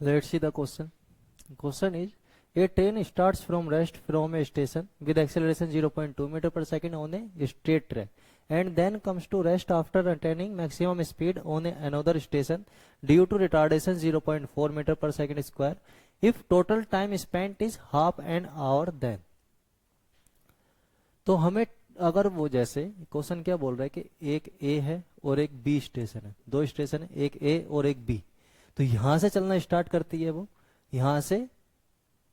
Let's see the question. Question is, a train starts from rest from a station with acceleration 0.2 meter per second on a straight track and then comes to rest after attaining maximum speed on another station due to retardation 0.4 meter per second square. If total time spent is half an hour, then तो हमें अगर वो जैसे question क्या बोल रहा है कि एक ए है और एक बी स्टेशन है, दो स्टेशन है, एक ए और एक बी। तो यहां से चलना स्टार्ट करती है, वो यहां से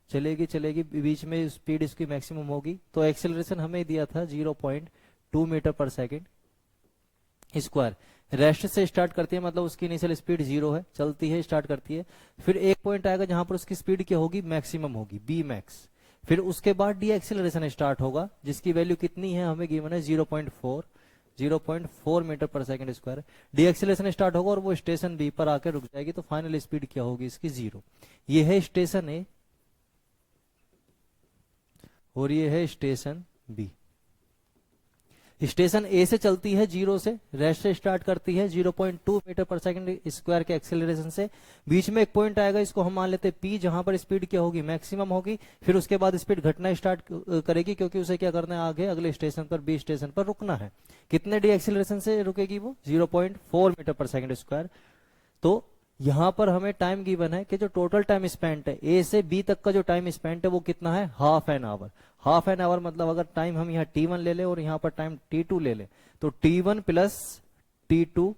चलेगी चलेगी, बीच में स्पीड इसकी मैक्सिमम होगी। तो एक्सेलरेशन हमें दिया था 0.2 मीटर पर सेकेंड स्क्वायर। रेस्ट से स्टार्ट करती है, मतलब उसकी इनिशियल स्पीड 0 है, चलती है, स्टार्ट करती है। फिर एक पॉइंट आएगा जहां पर उसकी स्पीड क्या होगी, मैक्सिमम होगी, बी मैक्स। फिर उसके बाद डी एक्सेलरेशन स्टार्ट होगा, जिसकी वैल्यू कितनी है हमें गिवन है 0.4 मीटर पर second square. D acceleration start होगा और वो स्टेशन बी पर आकर रुक जाएगी। तो फाइनल स्पीड क्या होगी इसकी 0। ये है स्टेशन ए और ये है स्टेशन बी। स्टेशन ए से चलती है 0 से, रेस्ट से स्टार्ट करती है 0.2 मीटर पर सेकंड स्क्वायर के एक्सेलरेशन से। बीच में एक पॉइंट आएगा, इसको हम मान लेते हैं पी, जहां पर स्पीड क्या होगी, मैक्सिमम होगी। फिर उसके बाद स्पीड घटना स्टार्ट करेगी, क्योंकि उसे क्या करना है, आगे अगले स्टेशन पर, बी स्टेशन पर रुकना है। कितने डी एक्सेलरेशन से रुकेगी वो, 0.4 मीटर पर सेकंड स्क्वायर। तो यहां पर हमें टाइम गिवन है कि जो टोटल टाइम स्पेंट है ए से बी तक का जो टाइम स्पेंट है वो कितना है, half an hour. Half an hour मतलब अगर टाइम हम यहाँ t1 ले ले और यहाँ पर टाइम t2 ले ले, तो t1 प्लस t2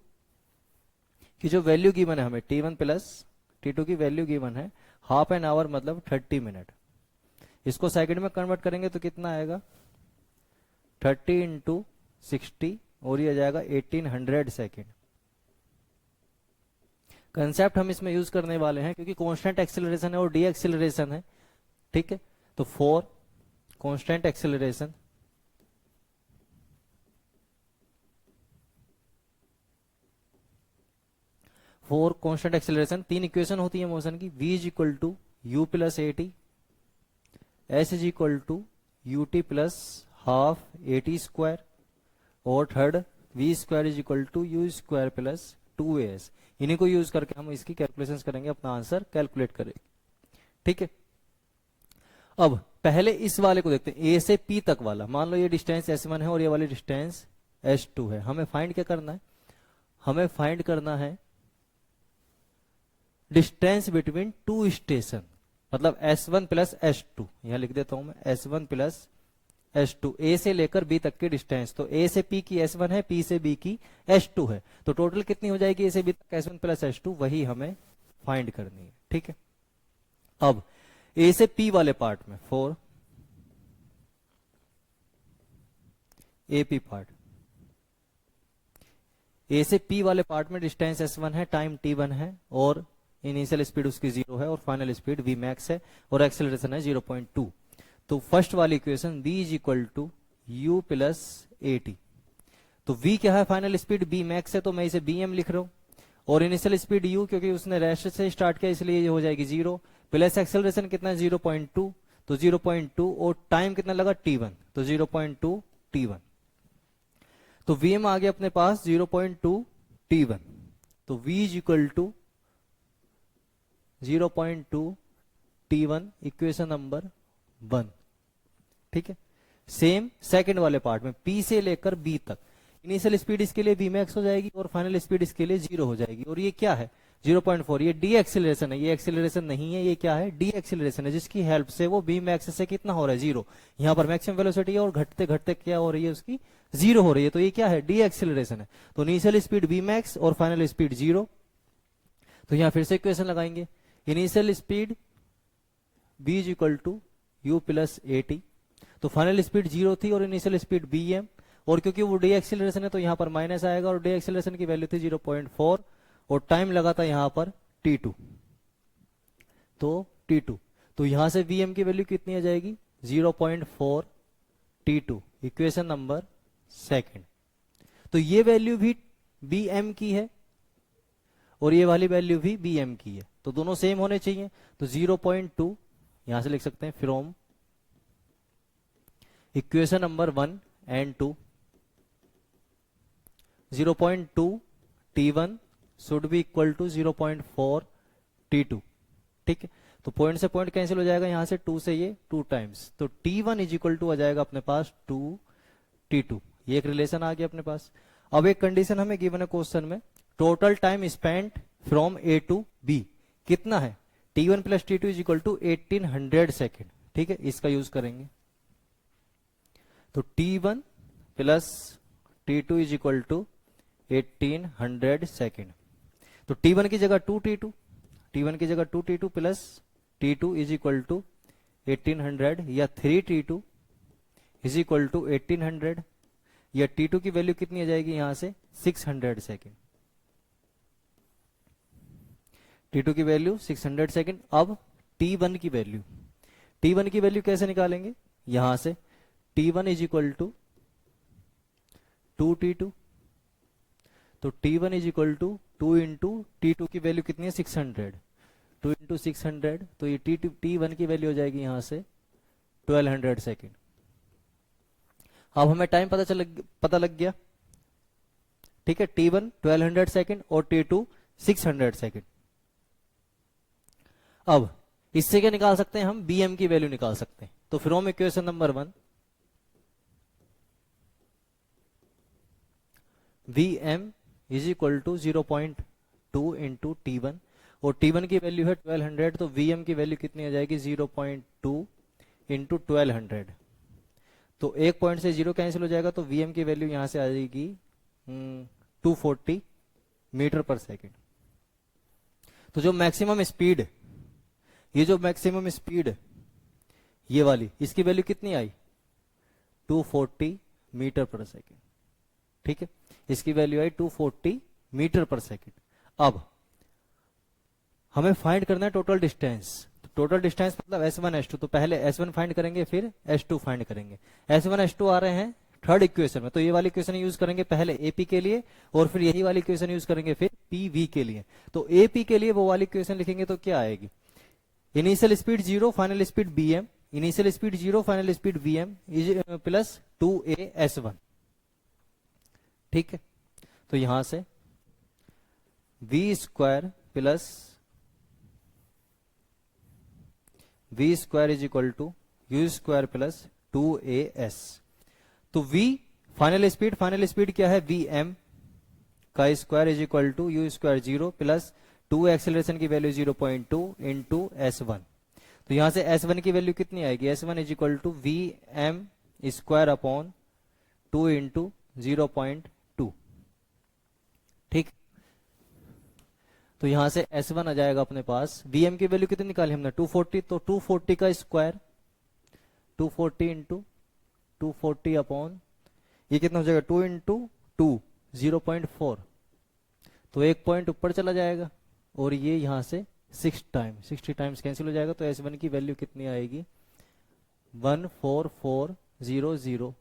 की जो वैल्यू गिवन है हमें, t1 प्लस t2 की वैल्यू गिवन है हाफ एन आवर, मतलब 30 मिनट। इसको सेकंड में कन्वर्ट करेंगे तो कितना आएगा, 30 इंटू 60 और ये जाएगा 1800 सेकेंड। कंसेप्ट हम इसमें यूज करने वाले हैं क्योंकि कांस्टेंट एक्सेलरेशन है और डी एक्सेलरेशन है, ठीक है। तो 4 कांस्टेंट एक्सेलरेशन तीन इक्वेशन होती है मोशन की, v is equal to u plus a t, s is equal to u t plus half a t square, और third v square is equal to u square plus 2as। इन्हीं को use करके हम इसकी calculations करेंगे, अपना answer calculate करेंगे, ठीक है। अब पहले इस वाले को देखते हैं, ए से पी तक वाला। मान लो ये डिस्टेंस s1 है और ये वाली डिस्टेंस s2 है। हमें फाइंड क्या करना है, हमें फाइंड करना है डिस्टेंस बिटवीन टू स्टेशन, मतलब s1 प्लस s2। यहां लिख देता हूं मैं s1 प्लस s2, ए से लेकर बी तक की डिस्टेंस। तो ए से पी की s1 है, पी से बी की s2 है। तो टोटल कितनी हो जाएगी ए से बी तक, s1 प्लस s2, वही हमें फाइंड करनी है, ठीक है। अब ए से पी वाले पार्ट में 4 एपी पार्ट, ए से पी वाले पार्ट में डिस्टेंस s1 है, टाइम t1 है, और इनिशियल स्पीड उसकी 0 है, और फाइनल स्पीड v मैक्स है, और एक्सेलरेशन है 0.2। तो फर्स्ट वाली equation v is equal to u plus a t. तो v क्या है, फाइनल स्पीड b मैक्स है, तो मैं इसे bm लिख रहा हूं, और इनिशियल स्पीड u, क्योंकि उसने रेस्ट से स्टार्ट किया इसलिए ये हो जाएगी 0, प्लस एक्सेलरेशन कितना है 0.2, तो 0.2, और टाइम कितना लगा t1, तो 0.2 t1। तो vm आ गया अपने पास 0.2 t1। तो v is equal to 0.2 t1, equation number 1, ठीक है। सेम सेकंड वाले पार्ट में P से लेकर B तक इनिशियल स्पीड इसके लिए V मैक्स हो जाएगी और फाइनल स्पीड इसके लिए 0 हो जाएगी। और ये क्या है, 0.4, ये डी एक्सेलरेशन है, ये एक्सेलरेशन नहीं है, ये क्या है, डी एक्सेलरेशन है, जिसकी हेल्प से वो B मैक्स से कितना हो रहा है, 0। यहाँ पर मैक्सिमम वेलोसिटी है और घटते घटते क्या हो रही है, उसकी 0 हो रही है। तो ये क्या है, डी एक्सेलरेशन है। तो इनिशियल स्पीड V मैक्स और फाइनल स्पीड 0। तो यहाँ फिर से इक्वेशन लगाएंगे, initial speed B is equal to u plus a t. तो फाइनल स्पीड 0 थी और इनिशियल स्पीड bm, और क्योंकि वो डी एक्सेलरेशन है तो यहां पर माइनस आएगा, और डी एक्सेलरेशन की वैल्यू थी 0.4, और टाइम लगा था यहां पर t2। तो t2, तो यहां से vm की वैल्यू कितनी आ जाएगी, 0.4 t2, इक्वेशन नंबर सेकंड। तो ये वैल्यू भी bm की है और ये वाली वैल्यू भी bm की है, तो दोनों सेम होने चाहिए। तो 0.2 यहां से लिख सकते हैं from equation number 1 and 2, 0.2 t1 should be equal to 0.4 t2, ठीक है, तो पॉइंट से पॉइंट कैंसिल हो जाएगा, यहां से 2 से ये 2 टाइम्स, तो T1 इज इक्वल टू आ जाएगा अपने पास 2T2। ये एक रिलेशन आ गया अपने पास। अब एक कंडीशन हमें गिवन है क्वेश्चन में, total time spent from A to B कितना है, T1 plus T2 is equal to 1800 second. ठीक है, इसका यूज करेंगे, तो T1 plus T2 is equal to 1800 second. तो T1 की जगह 2T2, T1 की जगह 2T2 plus T2 is equal to 1800, या 3T2 इज इक्वल टू 1800, या T2 की वैल्यू कितनी आ जाएगी यहां से 600 सेकेंड। T2 की वैल्यू 600 सेकेंड। अब T1 की वैल्यू, T1 की वैल्यू कैसे निकालेंगे, यहां से T1 is equal to 2T2, तो T1 is equal to 2 into T2 की वैल्यू कितनी है 600, 2 इंटू 600, तो ये T1 की वैल्यू हो जाएगी यहां से 1200 सेकेंड। अब हमें टाइम पता लग गया। ठीक है, T1 1200 सेकेंड और T2 600 सेकेंड। अब इससे क्या निकाल सकते हैं हम, Bm की वैल्यू निकाल सकते हैं। तो from equation number 1 Vm is equal to 0.2 into T1, और T1 की वैल्यू है 1200, तो Vm की वैल्यू कितनी आ जाएगी 0.2 इंटू 1200, तो एक पॉइंट से 0 कैंसिल हो जाएगा, तो Vm की वैल्यू यहां से आ जाएगी 240 मीटर पर सेकेंड। तो जो मैक्सिमम स्पीड, ये जो मैक्सिमम स्पीड ये वाली, इसकी वैल्यू कितनी आई 240 मीटर पर सेकेंड। ठीक है, इसकी वैल्यू आई 240 मीटर पर सेकेंड। अब हमें फाइंड करना है टोटल डिस्टेंस। टोटल डिस्टेंस मतलब S1 S2, तो पहले S1 फाइंड करेंगे फिर S2 फाइंड करेंगे। S1 S2 आ रहे हैं थर्ड इक्वेशन में, तो ये वाली इक्वेशन यूज करेंगे पहले AP के लिए, और फिर यही वाली इक्वेशन यूज करेंगे फिर PV के लिए। तो AP के लिए वो वाली इक्वेशन लिखेंगे तो क्या आएगी, initial speed 0 final speed Bm, initial speed 0 final speed Vm is plus 2a S1। ठीक है, तो यहां से v square plus v square is equal to u square plus 2as। तो v फाइनल स्पीड क्या है Vm का square is equal to u square 0 plus 2 acceleration की वैल्यू 0.2 इंटू S1। तो यहां से S1 की वैल्यू कितनी आएगी, S1 is equal to Vm square upon 2 into 0.2। ठीक, तो यहां से S1 आ जाएगा अपने पास, Vm की वैल्यू कितनी निकाली हमने 240, तो 240 का स्क्वायर 240 इंटू 240 अपॉन ये कितना हो जाएगा 2 इंटू 2 0.4, तो एक पॉइंट ऊपर चला जाएगा, और ये यहां से 60 टाइम्स कैंसिल हो जाएगा, तो S1 की वैल्यू कितनी आएगी 14400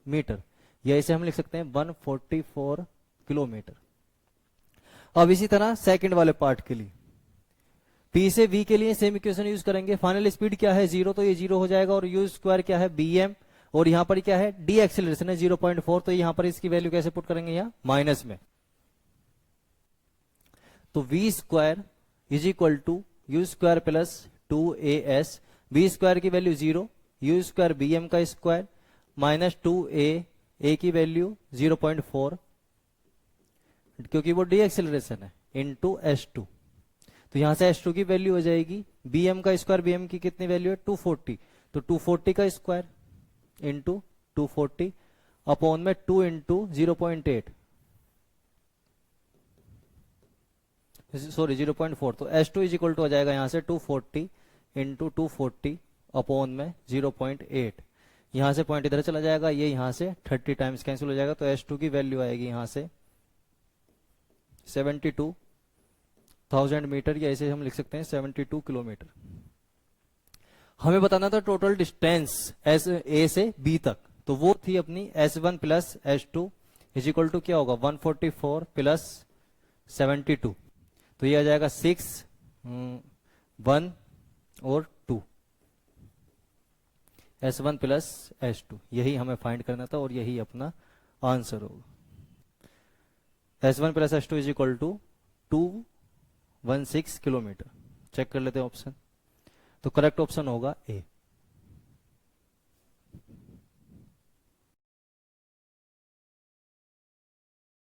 मीटर, या इसे हम लिख सकते हैं 144 किलोमीटर। अब इसी तरह सेकंड वाले पार्ट के लिए P से V के लिए सेम इक्वेशन यूज करेंगे। फाइनल स्पीड क्या है 0, तो ये 0 हो जाएगा, और U स्क्वायर क्या है Bm, और यहां पर क्या है डी एक्सेलरेशन है 0.4, तो यहां पर इसकी वैल्यू कैसे पुट करेंगे, यहां माइनस में, तो V square is equal to U square plus 2as, V square की वैल्यू 0, U स्क्वायर Bm का स्क्वायर माइनस 2a की वैल्यू 0.4, क्योंकि वो डी एक्सेलरेशन है, इंटू S2। तो यहां से S2 की वैल्यू हो जाएगी Bm का स्क्वायर, Bm की कितनी वैल्यू है 240, तो 240 का स्क्वायर इंटू 240 अपॉन में 2 इंटू 0.8, सॉरी 0.4, तो S2 इज इक्वल टू आ जाएगा यहां से 240 इंटू 240 अपॉन में 0.8। यहां से पॉइंट इधर चला जाएगा, ये यहां से 30 टाइम्स कैंसिल हो जाएगा, तो S2 की वैल्यू आएगी यहां से 72,000 मीटर, या इसे हम लिख सकते हैं 72 किलोमीटर। हमें बताना था टोटल डिस्टेंस A से B तक, तो वो थी अपनी S1 plus S2 is equal to क्या होगा 144 प्लस 72, तो ये आ जाएगा 6, 1 और 2, S1 प्लस S2, यही हमें फाइंड करना था, और यही अपना आंसर होगा। S1 plus S2 is equal to 216 kilometre. Check कर लेते हैं ऑप्शन। तो करेक्ट ऑप्शन होगा ए।